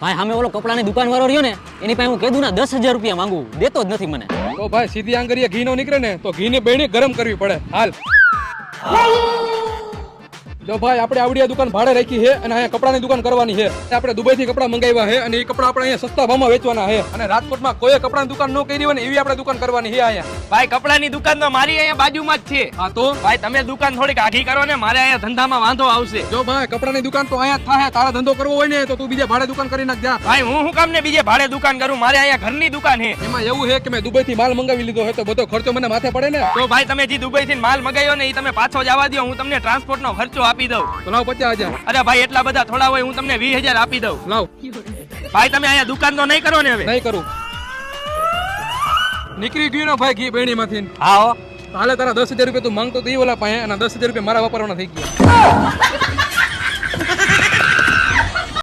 ભાઈ સામે ઓલો કપડાની દુકાન વાળો રહ્યો ને એની પાસે હું કીધું ને 10,000 રૂપિયા માંગુ દેતો જ નથી મને. તો ભાઈ સીધી આંગળીએ ઘી નો નીકળે ને તો ઘી ની બેણી ગરમ કરવી પડે. હાલ જો ભાઈ આપણે આવડી દુકાન ભાડે રાખી છે અને અહીંયા કપડાની દુકાન કરવાની છે. આપણે દુબઈ થી કપડા મંગાવ્યા છે અને એ કપડા આપણે અહીંયા સસ્તા ભાવમાં વેચવાના છે. અને રાજકોટમાં કોઈ કપડાની દુકાન ન કરી હોય ને એવી આપણે દુકાન કરવાની છે અહીંયા. ભાઈ કપડાની દુકાન તો મારી અહીંયા બાજુમાં જ છે. હા તો ભાઈ તમે દુકાન થોડીક આઘી કરો ને મારે અહીંયા ધંધામાં વાંધો આવશે. જો ભાઈ કપડાની દુકાન તો અહીંયા જ થાય. તારા ધંધો કરવો હોય ને તો તું બીજે ભાડે દુકાન કરી નાખ જા. ભાઈ હું કામ ને બીજે ભાડે દુકાન કરું? મારે અહીંયા ઘરની દુકાન છે. એમાં એવું છે કે મેં દુબઈ થી માલ મંગાવી લીધો હોય તો બધો ખર્ચો મને માથે પડે ને. તો ભાઈ તમે જે દુબઈ થી માલ મગાવ્યો ને એ તમે પાછો જવા દો, હું તમને ટ્રાન્સપોર્ટ નો ખર્ચો આપી દઉં. તો લાવ 50,000. અરે ભાઈ એટલા બધા થોડા હોય, હું તમને 20,000 આપી દઉં. લાવ. ભાઈ તમે અહીંયા દુકાન તો નહીં કરો ને હવે? નહીં કરું. નીકળી ગયું ને ભાઈ ઘી બેણી માંથી. હા હાલે તારા 10,000 રૂપિયા તું માંગતો તો એ ઓલા પાસે અને 10,000 રૂપિયા મારા વાપરવાના થઈ ગયા.